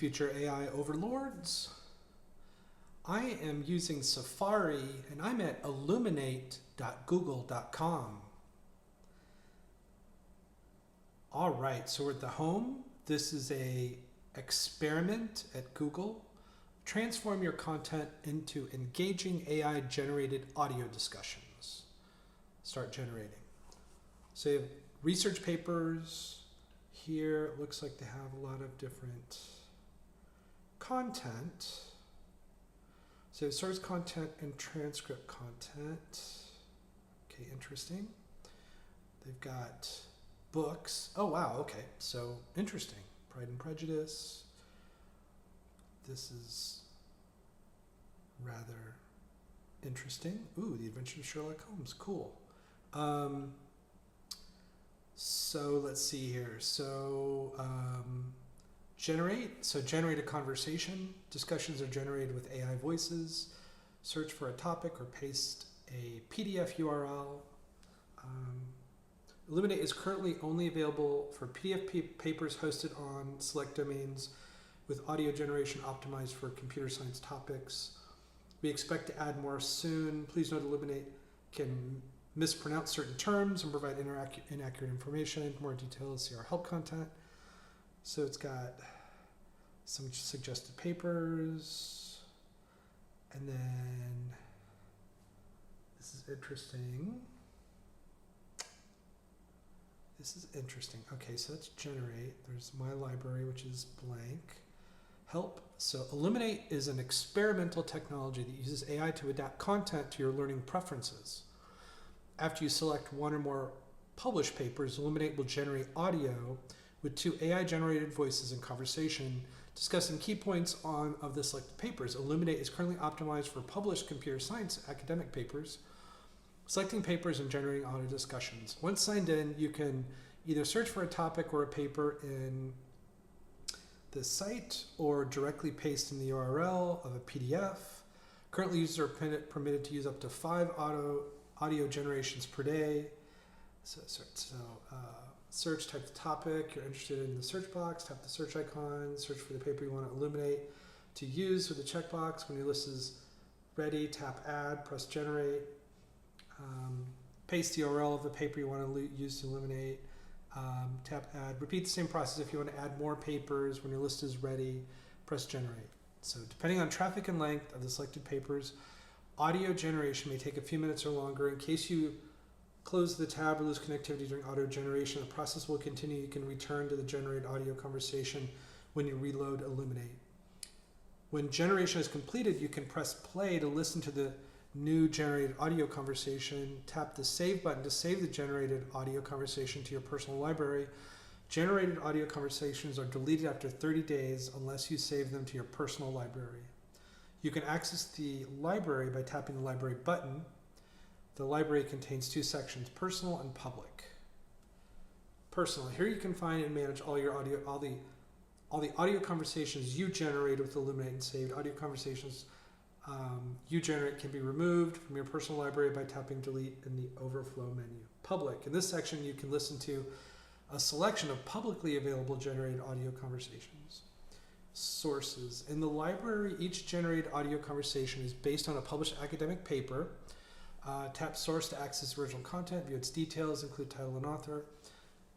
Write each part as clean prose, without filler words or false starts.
future AI overlords. I am using Safari and I'm at illuminate.google.com. All right, so we're at the home. This is a experiment at Google. Transform your content into engaging AI generated audio discussions. Start generating. So you have research papers. Here it looks like they have a lot of different content. So source content and transcript content. Okay, interesting. They've got books. Oh wow, okay. So interesting. Pride and Prejudice. This is rather interesting. Ooh, The Adventures of Sherlock Holmes. Cool. So let's see here. So generate a conversation. Discussions are generated with AI voices. Search for a topic or paste a PDF URL. Illuminate is currently only available for PDF papers hosted on select domains with audio generation optimized for computer science topics. We expect to add more soon. Please note Illuminate can mispronounce certain terms and provide inaccurate information. More details, see our help content. So it's got some suggested papers. And then this is interesting. Okay, so let's generate. There's my library, which is blank. Help. So Illuminate is an experimental technology that uses AI to adapt content to your learning preferences. After you select one or more published papers, Illuminate will generate audio with 2 AI-generated voices in conversation discussing key points of the selected papers. Illuminate is currently optimized for published computer science academic papers, selecting papers and generating audio discussions. Once signed in, you can either search for a topic or a paper in the site or directly paste in the URL of a PDF. Currently, users are permitted to use up to 5 audio generations per day. Search, type the topic you're interested in the search box, tap the search icon, search for the paper you want to illuminate to use with the checkbox. When your list is ready, tap add, press generate. Paste the URL of the paper you want to use to illuminate. Tap add. Repeat the same process if you want to add more papers. When your list is ready, press generate. So depending on traffic and length of the selected papers, audio generation may take a few minutes or longer. In case you close the tab or lose connectivity during audio generation, the process will continue. You can return to the generated audio conversation when you reload Illuminate. When generation is completed, you can press play to listen to the new generated audio conversation. Tap the save button to save the generated audio conversation to your personal library. Generated audio conversations are deleted after 30 days unless you save them to your personal library. You can access the library by tapping the library button. The library contains 2 sections, personal and public. Personal. Here you can find and manage all your audio, all the audio conversations you generate with Illuminate and saved. Audio conversations you generate can be removed from your personal library by tapping delete in the overflow menu. Public. In this section, you can listen to a selection of publicly available generated audio conversations. Sources. In the library, each generated audio conversation is based on a published academic paper. Tap source to access original content, view its details, include title and author.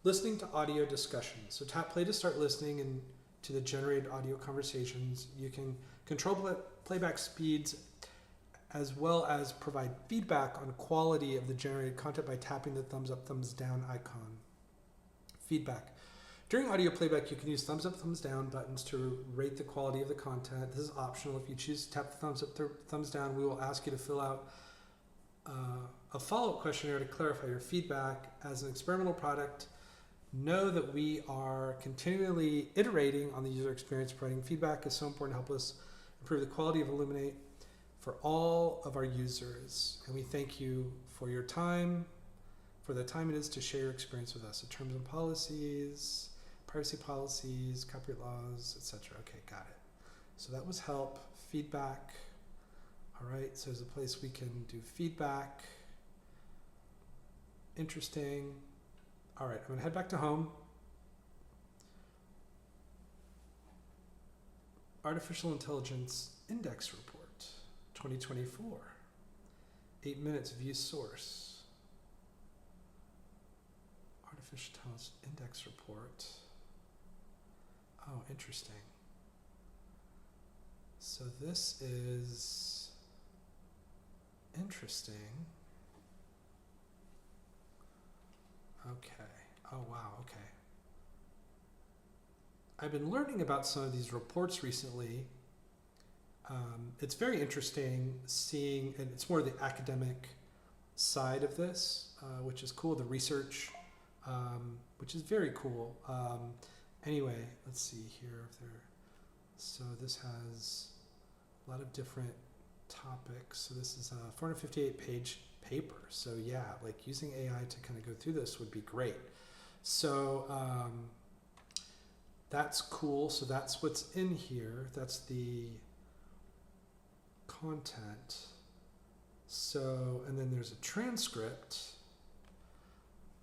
Listening to audio discussions. So tap play to start listening to the generated audio conversations. You can control playback speeds as well as provide feedback on quality of the generated content by tapping the thumbs up, thumbs down icon. Feedback. During audio playback, you can use thumbs up, thumbs down buttons to rate the quality of the content. This is optional. If you choose to tap the thumbs up, thumbs down, we will ask you to fill out a follow-up questionnaire to clarify your feedback. As an experimental product, know that we are continually iterating on the user experience. Providing feedback is so important to help us improve the quality of Illuminate for all of our users. And we thank you for your time, for the time it is to share your experience with us. So terms and policies, privacy policies, copyright laws, etc. Okay, got it. So that was help, feedback. All right, so there's a place we can do feedback. Interesting. All right, I'm gonna head back to home. Artificial Intelligence Index Report 2024. 8 minutes, view source. Artificial Intelligence Index Report. Oh, interesting. So this is interesting. Okay. Oh, wow. Okay. I've been learning about some of these reports recently. It's very interesting seeing, and it's more the academic side of this, which is cool, the research, which is very cool. Anyway, let's see here. So this has a lot of different topics. So this is a 458-page paper. So yeah, like using AI to kind of go through this would be great. So that's cool. So that's what's in here. That's the content. So, and then there's a transcript.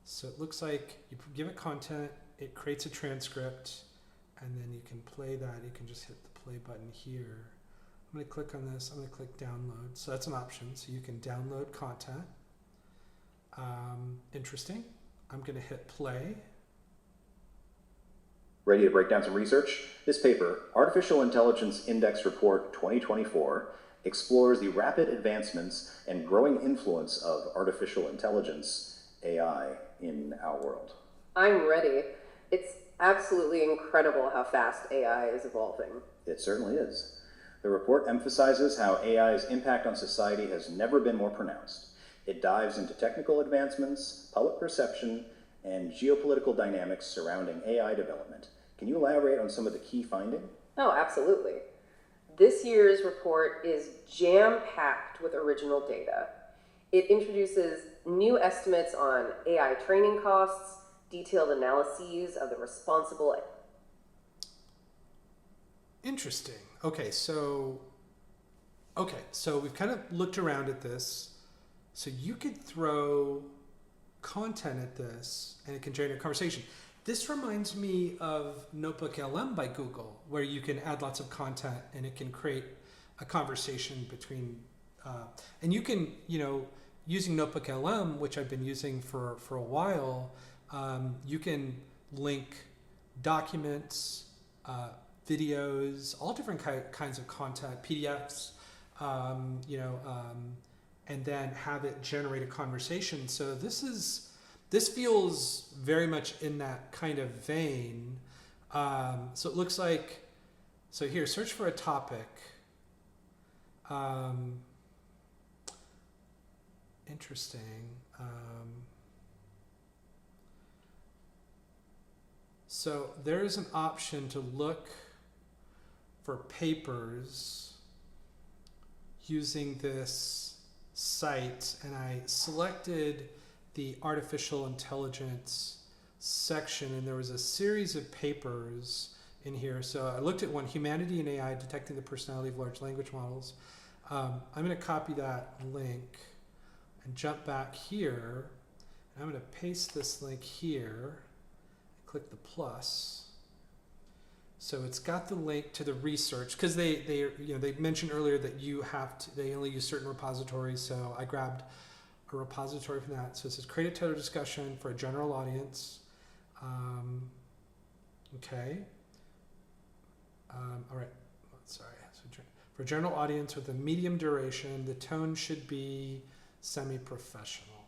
So it looks like you give it content, it creates a transcript, and then you can play that. You can just hit the play button here. I'm going to click on this. I'm going to click download. So that's an option. So you can download content. Interesting. I'm going to hit play. Ready to break down some research? This paper, Artificial Intelligence Index Report 2024, explores the rapid advancements and growing influence of artificial intelligence, AI, in our world. I'm ready. It's absolutely incredible how fast AI is evolving. It certainly is. The report emphasizes how AI's impact on society has never been more pronounced. It dives into technical advancements, public perception, and geopolitical dynamics surrounding AI development. Can you elaborate on some of the key findings? Oh, absolutely. This year's report is jam-packed with original data. It introduces new estimates on AI training costs, detailed analyses of the responsible. Interesting. Okay, so we've kind of looked around at this. So you could throw content at this and it can generate a conversation. This reminds me of Notebook LM by Google, where you can add lots of content and it can create a conversation between, and you can, using Notebook LM, which I've been using for a while, you can link documents, videos, all different kinds of content, PDFs, and then have it generate a conversation. So this feels very much in that kind of vein. So it looks like, so here, search for a topic. Interesting. So there's an option to look for papers using this site, and I selected the artificial intelligence section, and there was a series of papers in here. So I looked at one, Humanity and AI, Detecting the Personality of Large Language Models. I'm going to copy that link and jump back here. And I'm going to paste this link here, click the plus. So it's got the link to the research, because they mentioned earlier that they only use certain repositories. So I grabbed a repository from that. So it says create a TED discussion for a general audience. Okay. All right. Sorry. So for a general audience with a medium duration, the tone should be semi-professional.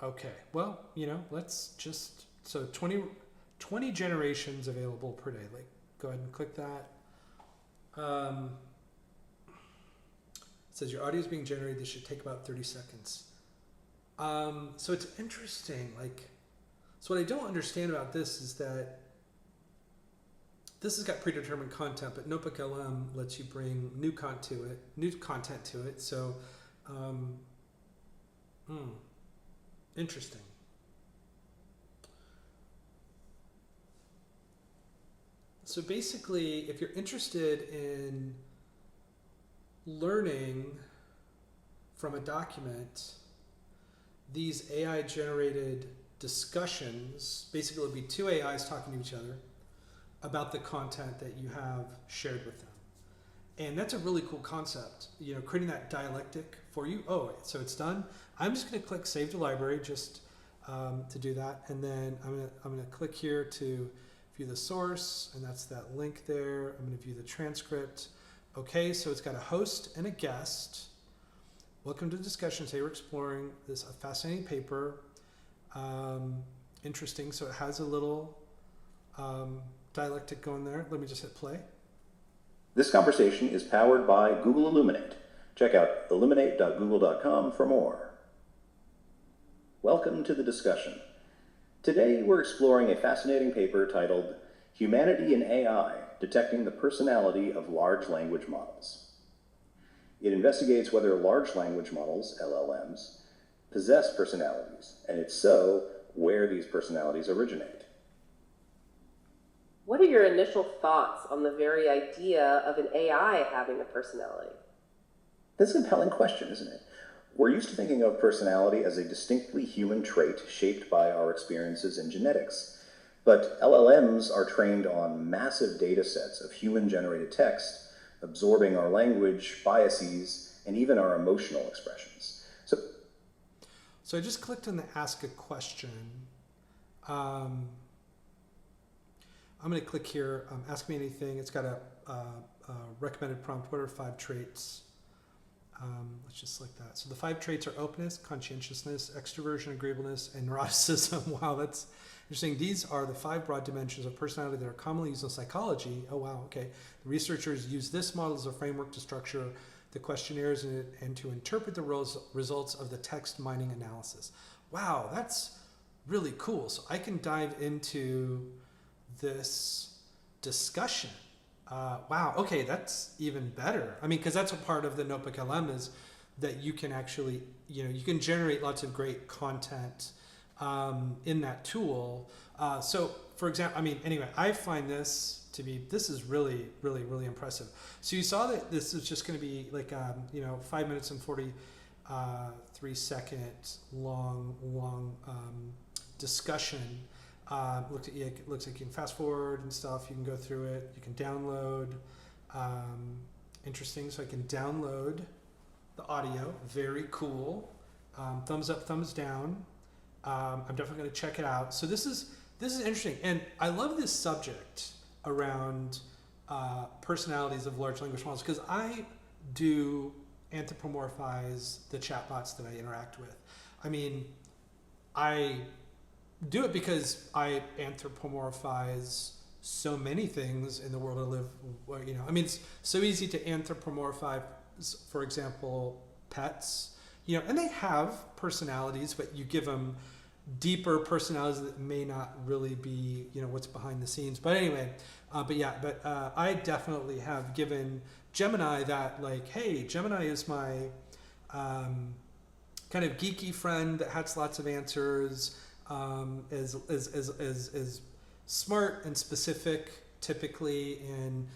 Okay. Well, let's just, so 20 generations available per day. Like, go ahead and click that. It says your audio is being generated. This should take about 30 seconds. So it's interesting. So what I don't understand about this is that this has got predetermined content, but Notebook LM lets you bring new content to it. So, interesting. So basically, if you're interested in learning from a document, these AI generated discussions. Basically, it'll be two AIs talking to each other about the content that you have shared with them. And that's a really cool concept, creating that dialectic for you. Oh, so it's done. I'm just going to click Save to Library just to do that. And then I'm going to click here to view the source, and that's that link there. I'm going to view the transcript. Okay, so it's got a host and a guest. Welcome to the discussion. Today we're exploring this fascinating paper. Interesting. So it has a little dialectic going there. Let me just hit play. This conversation is powered by Google Illuminate. Check out illuminate.google.com for more. Welcome to the discussion. Today we're exploring a fascinating paper titled Humanity in AI, Detecting the Personality of Large Language Models. It investigates whether large language models, LLMs, possess personalities, and if so, where these personalities originate. What are your initial thoughts on the very idea of an AI having a personality? That's a compelling question, isn't it? We're used to thinking of personality as a distinctly human trait shaped by our experiences and genetics. But LLMs are trained on massive data sets of human-generated text, absorbing our language, biases, and even our emotional expressions. So I just clicked on the Ask a Question. I'm going to click here, Ask Me Anything. It's got a recommended prompt. What are 5 traits? Let's just select that. So the 5 traits are openness, conscientiousness, extroversion, agreeableness, and neuroticism. Wow, that's interesting. These are the 5 broad dimensions of personality that are commonly used in psychology. Oh, wow, okay. The researchers use this model as a framework to structure the questionnaires and to interpret the results of the text mining analysis. Wow, that's really cool. So I can dive into this discussion. Wow, okay, that's even better. I mean, because that's a part of the Notebook LM is that you can actually, you can generate lots of great content in that tool. So for example, anyway, I find this is really, really, really impressive. So you saw that this is just going to be like, 5 minutes and 43 seconds long discussion. Looks like you can fast forward and stuff. You can go through it. You can download. Interesting. So I can download the audio. Very cool. Thumbs up, thumbs down. I'm definitely going to check it out. So this is interesting, and I love this subject around personalities of large language models because I do anthropomorphize the chatbots that I interact with. I do it because I anthropomorphize so many things in the world I live. It's so easy to anthropomorphize, for example, pets. And they have personalities, but you give them deeper personalities that may not really be, what's behind the scenes. But anyway, I definitely have given Gemini that, like, hey, Gemini is my kind of geeky friend that has lots of answers, is smart and specific typically, and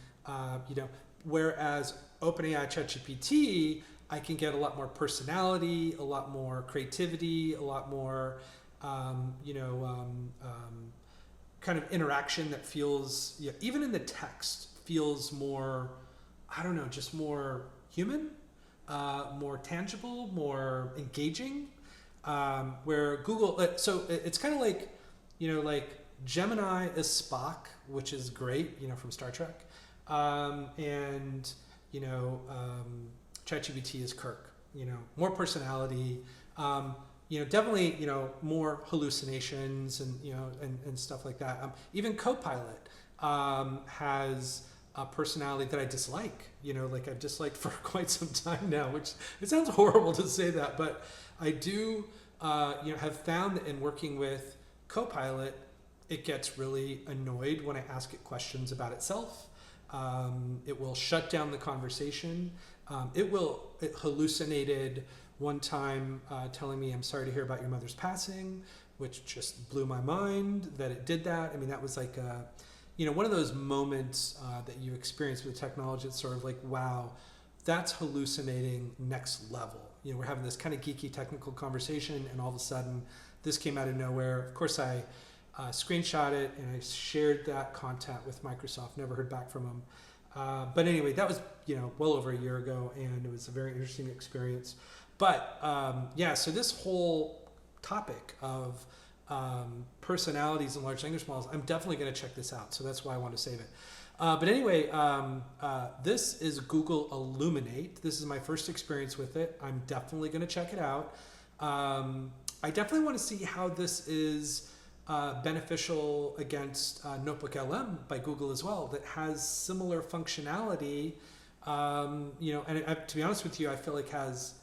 whereas OpenAI ChatGPT, I can get a lot more personality, a lot more creativity, a lot more kind of interaction that feels, even in the text, feels more, just more human, more tangible, more engaging. Where Google, so it's kind of like, like Gemini is Spock, which is great, from Star Trek, and ChatGPT is Kirk. More personality. Definitely, more hallucinations and and stuff like that. Even Copilot has a personality that I dislike. Like I've disliked for quite some time now. Which it sounds horrible to say that, but I do. Have found that in working with Copilot, it gets really annoyed when I ask it questions about itself. It will shut down the conversation. It hallucinated one time telling me, I'm sorry to hear about your mother's passing, which just blew my mind that it did that. That was like one of those moments that you experience with technology. It's sort of like, wow, that's hallucinating next level. We're having this kind of geeky technical conversation, and all of a sudden this came out of nowhere. Of course, I screenshot it and I shared that content with Microsoft. Never heard back from them. But anyway, that was well over a year ago, and it was a very interesting experience. But yeah, so this whole topic of personalities and large language models, I'm definitely going to check this out. So that's why I want to save it. But anyway, this is Google Illuminate. This is my first experience with it. I'm definitely going to check it out. I definitely want to see how this is beneficial against Notebook LM by Google as well, that has similar functionality. And to be honest with you, I feel like has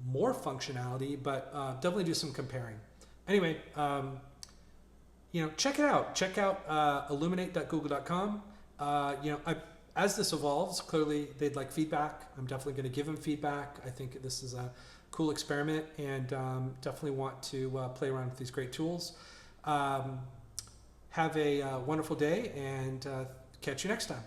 more functionality, but definitely do some comparing. Anyway, check it out. Check out illuminate.google.com. As this evolves, clearly they'd like feedback. I'm definitely going to give them feedback. I think this is a cool experiment, and definitely want to play around with these great tools. Have a wonderful day, and catch you next time.